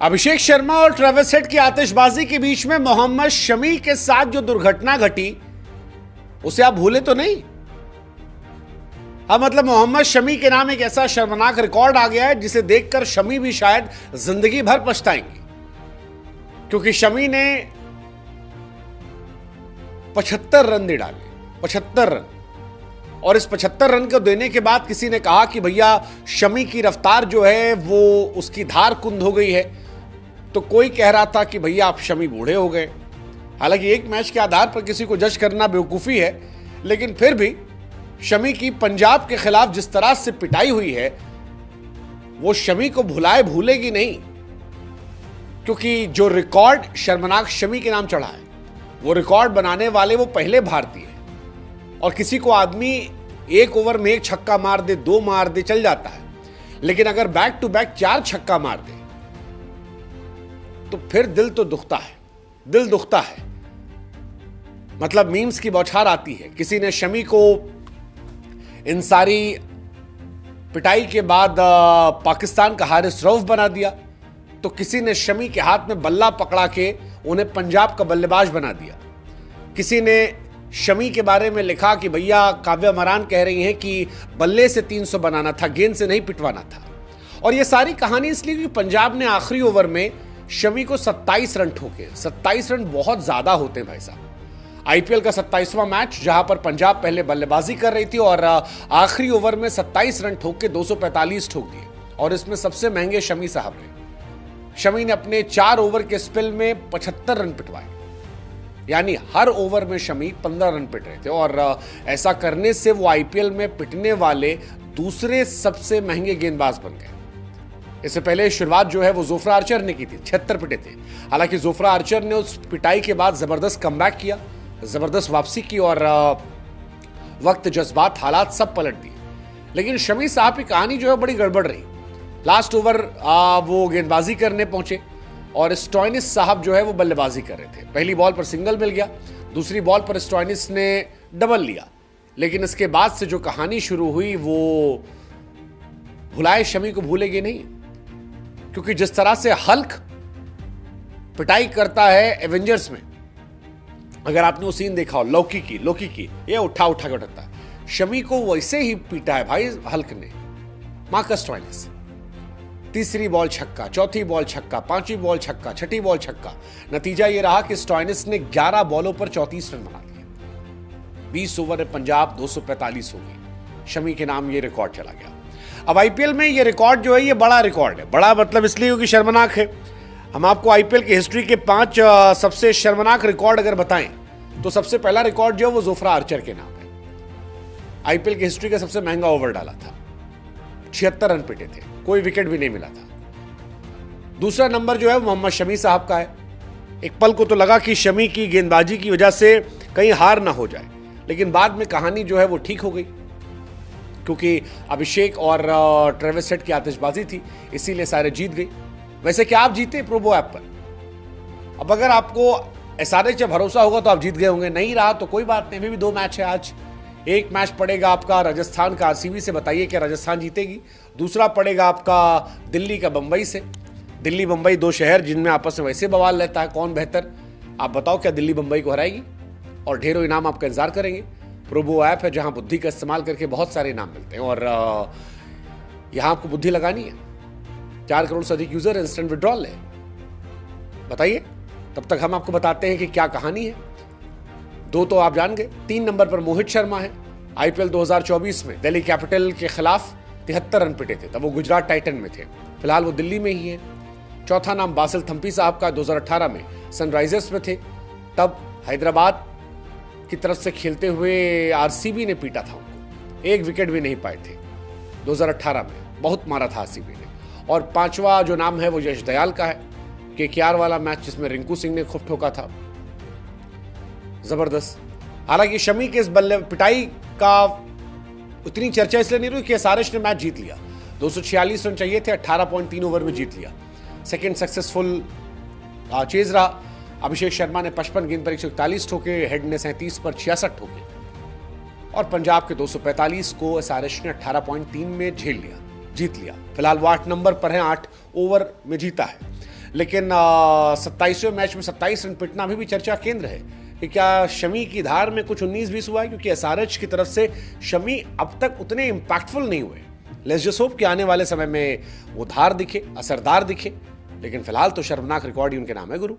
अभिषेक शर्मा और Travis head की आतिशबाजी के बीच में मोहम्मद शमी के साथ जो दुर्घटना घटी उसे आप भूले तो नहीं। मतलब मोहम्मद शमी के नाम एक ऐसा शर्मनाक रिकॉर्ड आ गया है जिसे देखकर शमी भी शायद जिंदगी भर पछताएंगे, क्योंकि शमी ने 75 रन दे डाले, 75 रन। और इस 75 रन को देने के बाद किसी ने कहा कि भैया शमी की रफ्तार जो है वो उसकी धार कुंद हो गई है, तो कोई कह रहा था कि भैया आप शमी बूढ़े हो गए। हालांकि एक मैच के आधार पर किसी को जज करना बेवकूफ़ी है, लेकिन फिर भी शमी की पंजाब के खिलाफ जिस तरह से पिटाई हुई है वो शमी को भूलेगी नहीं, क्योंकि जो रिकॉर्ड शर्मनाक शमी के नाम चढ़ा है वो रिकॉर्ड बनाने वाले वो पहले भारतीय हैं। और किसी को आदमी एक ओवर में एक छक्का मार दे, दो मार दे, चल जाता है, लेकिन अगर बैक टू बैक 4 छक्का मार दे तो फिर दिल तो दुखता है, दिल दुखता है। मतलब मीम्स की बौछार आती है। किसी ने शमी को इन सारी पिटाई के बाद पाकिस्तान का हारिस रऊफ बना दिया, तो किसी ने शमी के हाथ में बल्ला पकड़ा के उन्हें पंजाब का बल्लेबाज बना दिया। किसी ने शमी के बारे में लिखा कि भैया काव्या मरान कह रही हैं कि बल्ले से 300 बनाना था, गेंद से नहीं पिटवाना था। और ये सारी कहानी इसलिए कि पंजाब ने आखिरी ओवर में शमी को 27 रन ठोके। 27 रन बहुत ज्यादा होते हैं भाई साहब। आईपीएल का 27वां मैच जहां पर पंजाब पहले बल्लेबाजी कर रही थी और आखिरी ओवर में 27 रन ठोक के 245 ठोक दिए, और इसमें सबसे महंगे शमी साहब ने। शमी ने अपने 4 ओवर के स्पेल में 75 रन पिटवाए, यानी हर ओवर में शमी 15 रन पिट रहे थे। और ऐसा करने से वो आईपीएल में पिटने वाले दूसरे सबसे महंगे गेंदबाज बन गए। इससे पहले शुरुआत जो है वो जोफ्रा आर्चर ने की थी, 76 पिटे थे। हालांकि जोफ्रा आर्चर ने उस पिटाई के बाद जबरदस्त कमबैक किया, जबरदस्त वापसी की और वक्त, जज्बात, हालात सब पलट दिए। लेकिन शमी साहब की कहानी जो है बड़ी गड़बड़ रही। लास्ट ओवर वो गेंदबाजी करने पहुंचे और स्टॉइनिस साहब जो है वो बल्लेबाजी कर रहे थे। पहली बॉल पर सिंगल मिल गया, दूसरी बॉल पर स्टॉइनिस ने डबल लिया। लेकिन इसके बाद से जो कहानी शुरू हुई वो भुलाए शमी को भूलेगी नहीं, क्योंकि जिस तरह से हल्क पिटाई करता है एवेंजर्स में, अगर आपने वो सीन देखा हो लोकी की ये उठा के उठाता है, शमी को वैसे ही पीटा है भाई हल्क ने। मार्कस स्टॉइनिस, तीसरी बॉल छक्का, चौथी बॉल छक्का, पांचवी बॉल छक्का, छठी बॉल छक्का। नतीजा ये रहा कि स्टॉइनिस ने 11 बॉलों पर 34 रन बना दिए। 20 ओवर में पंजाब 245 हो गई। शमी के नाम ये रिकॉर्ड चला गया। अब आईपीएल में ये रिकॉर्ड जो है ये बड़ा रिकॉर्ड है। बड़ा मतलब इसलिए क्योंकि शर्मनाक है। हम आपको आईपीएल की हिस्ट्री के 5 सबसे शर्मनाक रिकॉर्ड अगर बताएं तो सबसे पहला रिकॉर्ड जो है वो जोफ्रा आर्चर के नाम है। आईपीएल की हिस्ट्री का सबसे महंगा ओवर डाला था, 76 रन पिटे थे, कोई विकेट भी नहीं मिला था। दूसरा नंबर जो है मोहम्मद शमी साहब का है। एक पल को तो लगा कि शमी की गेंदबाजी की वजह से कहीं हार ना हो जाए, लेकिन बाद में कहानी जो है वो ठीक हो गई, क्योंकि अभिषेक और ट्रेविस हेड की आतिशबाजी थी, इसीलिए सारे जीत गई। वैसे क्या आप जीते प्रोबो ऐप पर? अब अगर आपको एसआरएच से भरोसा होगा तो आप जीत गए होंगे, नहीं रहा तो कोई बात नहीं। अभी भी 2 मैच है आज। एक मैच पड़ेगा आपका राजस्थान का आरसीबी से, बताइए क्या राजस्थान जीतेगी। दूसरा पड़ेगा आपका दिल्ली का बंबई से। दिल्ली बंबई 2 शहर जिनमें आपस में वैसे बवाल रहता है, कौन बेहतर। आप बताओ क्या दिल्ली बंबई को हराएगी? और ढेरों इनाम आपका इंतजार करेंगे। प्रोबो ऐप है जहां बुद्धि का इस्तेमाल करके बहुत सारे इनाम मिलते हैं, और यहां आपको बुद्धि लगानी है। 4 करोड़ से अधिक यूजर इंस्टेंट विड्रॉल है। बताइए, तब तक हम आपको बताते हैं कि क्या कहानी है। 2 तो आप जान गए। 3 नंबर पर मोहित शर्मा है। आईपीएल 2024 में दिल्ली कैपिटल के खिलाफ 73 रन पिटे थे, तब वो गुजरात टाइटन में थे। फिलहाल वो दिल्ली में ही है। चौथा नाम बासिल थम्पी साहब का, 2018 में सनराइजर्स में थे, तब हैदराबाद की तरफ से खेलते हुए आरसीबी ने पीटा था उनको, 1 विकेट भी नहीं पाए थे 2018 में, बहुत मारा था आरसीबी ने। और 5वां जो नाम है वो यश दयाल का है, केकेआर वाला मैच जिसमें रिंकू सिंह ने खूब ठोका था, जबरदस्त। हालांकि शमी के इस बल्ले पिटाई का उतनी चर्चा इसलिए नहीं रही कि एसआरएच ने मैच जीत लिया। 246 रन चाहिए थे, 18.3 ओवर में जीत लिया। सेकंड सक्सेसफुल चेज रहा। अभिषेक शर्मा ने 55 गेंद पर 141 ठोके, हेड ने 37 पर 66 ठोके, और पंजाब के 245 को एसआरएच ने 18.3 में झेल लिया, जीत लिया। फिलहाल वो 8 नंबर पर है, 8 ओवर में जीता है। लेकिन 27वें मैच में 27 रन पिटना अभी भी चर्चा केंद्र है कि क्या शमी की धार में कुछ 19-20 हुआ है, क्योंकि एसआरएच की तरफ से शमी अब तक उतने इंपैक्टफुल नहीं हुए। लेट्स जस्ट होप कि आने वाले समय में वो धार दिखे, असरदार दिखे, लेकिन फिलहाल तो शर्मनाक रिकॉर्ड ही उनके नाम है गुरु।